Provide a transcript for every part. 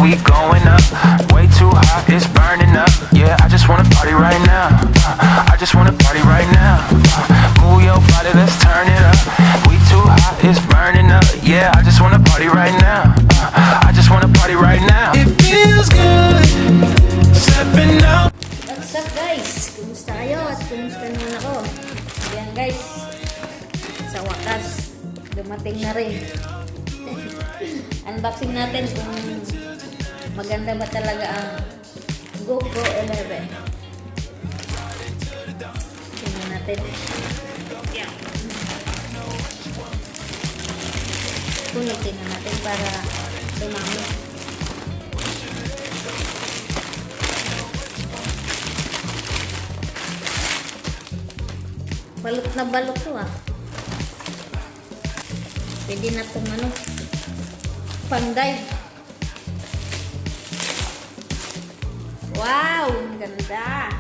we going up. Way too hot, it's burning up. Yeah, I just wanna party right now. I just wanna party right now. Move your body, let's turn it up. We too hot, it's burning up. Yeah, I just wanna party right now. I just wanna party right now. It feels good stepping out. What's up guys? Kumusta kayo at kumusta naman ako? Ayan guys, sa wakas, dumating na rin. Unboxing natin kung maganda ba talaga ang GoPro 11. Tingnan natin. Punitin na natin para dumami. Balot na balot to ah. Pwede na itong ano, panday. Wow! Ang ganda!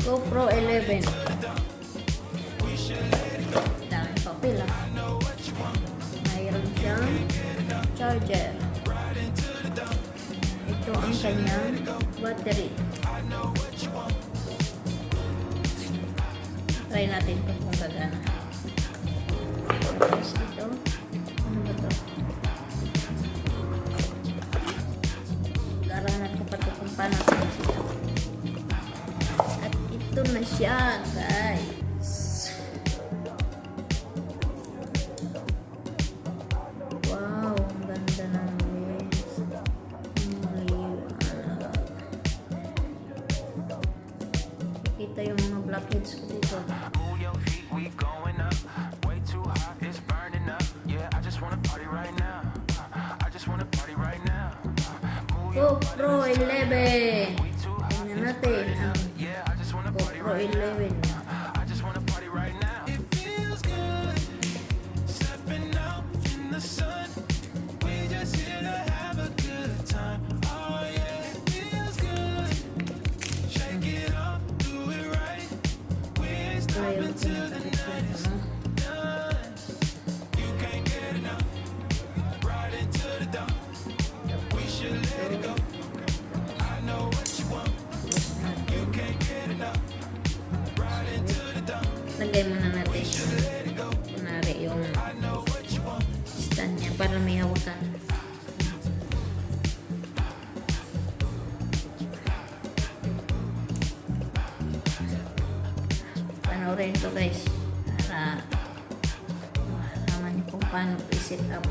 GoPro 11. Daming papel ah. Mayroon siyang charger. Ito ang kanyang battery. Try natin kung gagana. Tapos ito. Ano ba ito? Garangan ko pa ito kung paano ito. Ito na siya, guys. Wow, ang ganda ng lens. Kita yung mga blackheads ko dito. GoPro 11. Tingnan natin ang GoPro 11. I just wanna party right now. It feels good stepping out in the sun. We just here to have a good time. Oh yeah, it feels good. Shake it off, do it right. We ain't stopping till the night is done. You can't get enough. Right into the dawn. We should let it go. I know what you want. You can't get enough. Lagay muna natin kunwari yung stand niya para may hawakan. Panoorin ito guys para malaman niyo kung paano i-set up.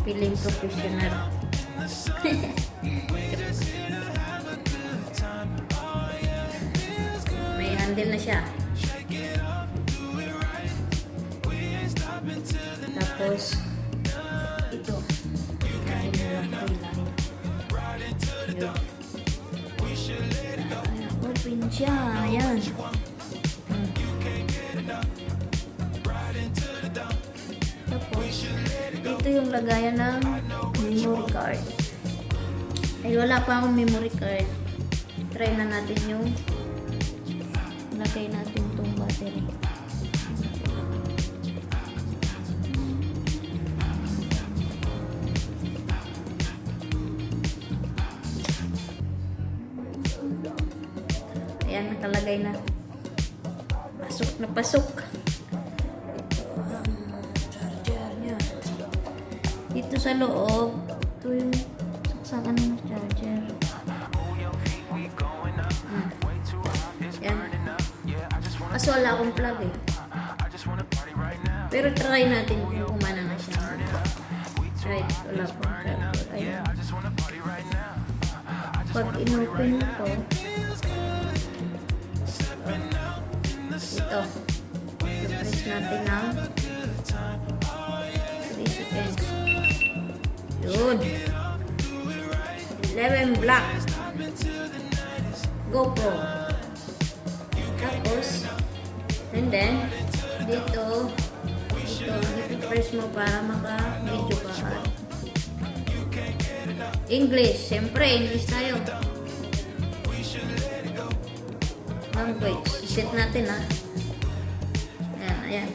Feeling professional. Handle na siya. Tapos ito dahil na lang ito open siya. Ayan. Tapos ito yung lagayan ng memory card. Ay wala pa akong memory card. Try na natin yung lagay natin itong battery. Ayan, nakalagay na. Pasok na pasok. Ito ang charger niya. Dito sa loob, ito yung saksakan ng charger. Kaso wala akong plug eh. Pero try natin kung kumana na siya. Right, wala akong plug. Ayan. Pag inopen ko, ito. I-press natin ang 3 seconds. Yun. 11 black. GoPro. Tapos, and then, dito, i-press mo para maka-video ka. English. Siyempre, English tayo. Language. I-set natin ha. Ayan, ayan.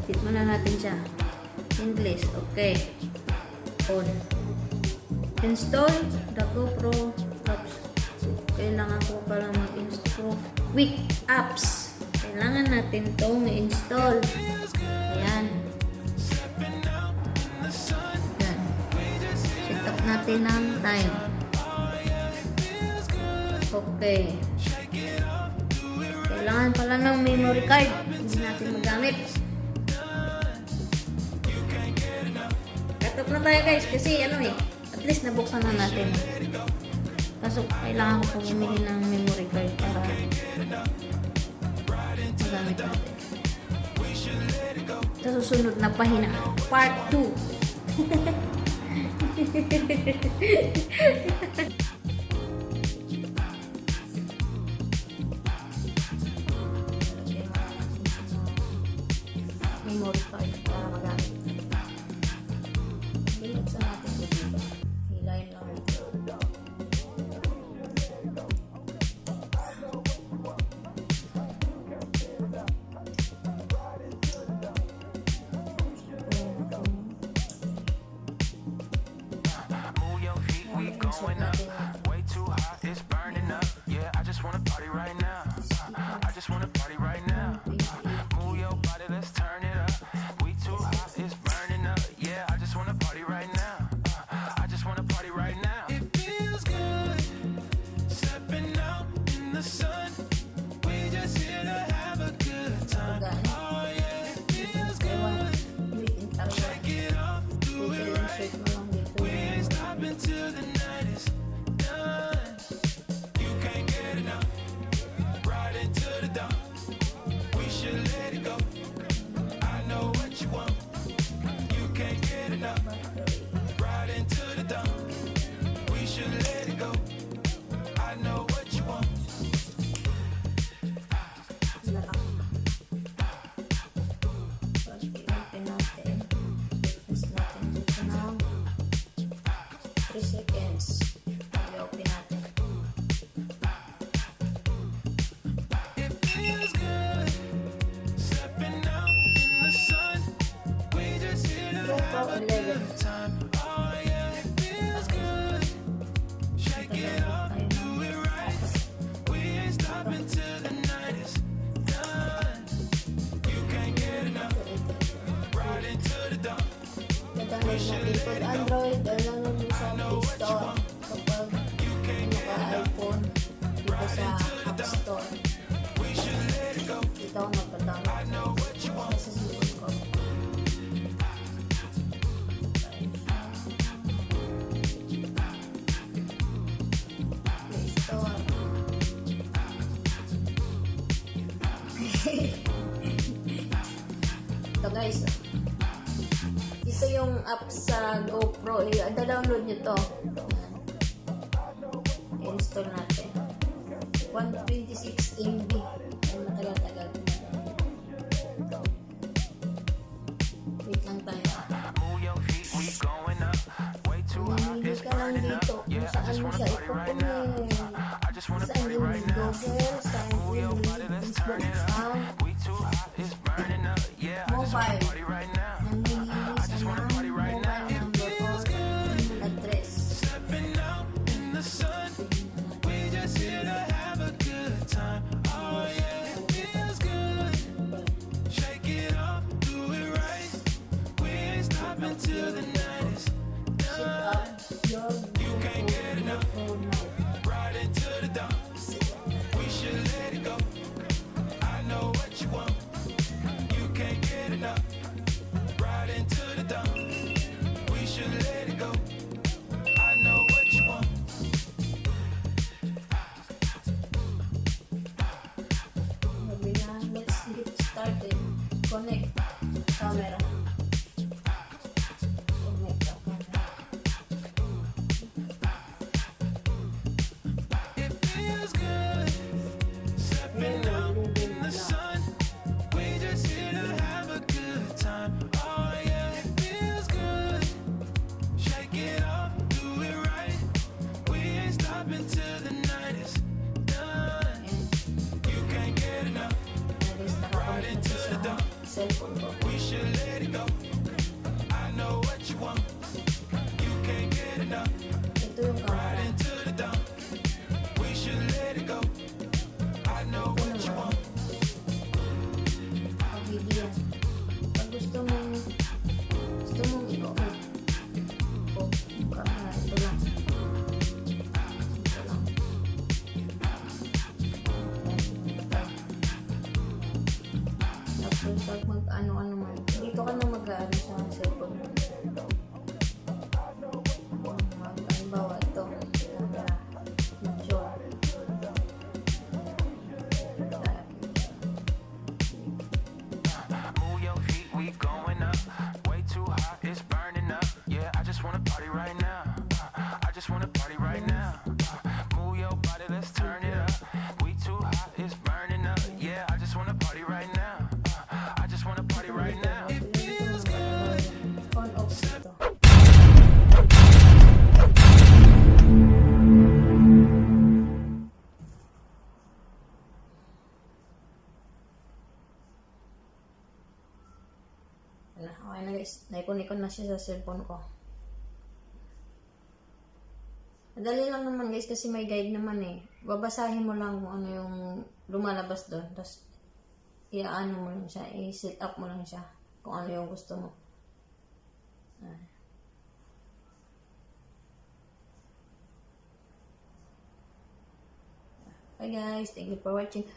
Set muna natin siya. English. Okay. On. Install the GoPro apps. Kailangan ko pala mag-install. Quick apps. Kailangan natin itong i-install. Ayan. Ayan. Set up natin ang time. Okay. Kailangan pala ng memory card. Hindi natin magamit. Cut up na tayo guys. Kasi ano at least nabuksan na natin. Kaso kailangan ko pumili ng memory card para magamit natin. Sa susunod na pahina, part 2. Memory card para magamit. Bilagsan natin ito dito. Hilayin lang ito. Going up, way too hot, it's burning up. Yeah, I just wanna party right now. I just wanna party right now. Move your body, let's turn it up. We too hot, it's burning up. Yeah, I just wanna party right now. I just wanna party right now. It feels good stepping out in the sun. We just here to have a good time. Oh yeah, it feels good. Shake it off, do it right. We ain't stopping till the night is done. You can't get enough. Right into the dawn. We should let it go. I know what you want. You can't get enough. Right into the dawn. We should let it go. I know what you want. It feels good stepping out in the sun. We just here to have a good time. Oh yeah, it feels good. Shake it off, do it right. We ain't stopping till the night is done. You can't get enough. Right into the dawn. Download natin pag Android, download mo sa Play Store. Kapag naka-iPhone, dito sa App Store. Dito ako magpa-download. Sa cellphone ko. Play Store. Ito guys. Ito yung app sa GoPro. I-download nyo to. I-install natin. 126 MB. Ay, matagal-tagal. Wait lang tayo. Move your feet, we going up. Way too hot, Mamili it's ka lang burning up. dito kung Yeah, I saan just mo wanna siya party right now. ipupumili. I just wanna Saan party yung right now. Google, saan Move your yung body, let's turn it up. account, We too hot, it's burning up. Yeah, I just wanna Mobile. party right now. nanghihili I just siya wanna ng party right mobile now. number or email address. Stepping out in the sun. We just here to have a good time. Oh yeah, it feels good. Shake it off, do it right. We ain't stopping till the night is done. You can't get enough. Right into the dawn. We should let it go. I know what you want. You can't get enough. Right into the dawn. We should let it go. I know what you want. Sabi na, let's get started. Connect camera. Connect the camera. It feels good stepping out in the sun. We just here to have cellphone ko. We should let it go. I know what you want. You can't get enough. Ito yung camera. Into the dump. We should let it go. I know what you want. Pag-video. Pag gusto mong i-off. Yung camera. Ito lang. Ito lang. Tapos pag mag-ano-ano man. Dito ka na mag-ano sa cellphone mo. Halimbawa ito. Camera. Picture. Move your feet, we going up. Way too hot, it's burning up. Yeah, I just wanna party right now. I just wanna party right now. Move your body, let's turn it up. We too hot, it's burning up. Yeah, I just wanna party right now. I just wanna party right now. On off ito. Wala, okay na guys. Naikon-ikon na siya sa cellphone ko. Madali lang naman guys kasi may guide naman eh. Babasahin mo lang kung ano yung lumalabas doon. Tapos, iaano mo lang siya. I-set up mo lang siya. Kung ano yung gusto mo. Bye guys. Thank you for watching.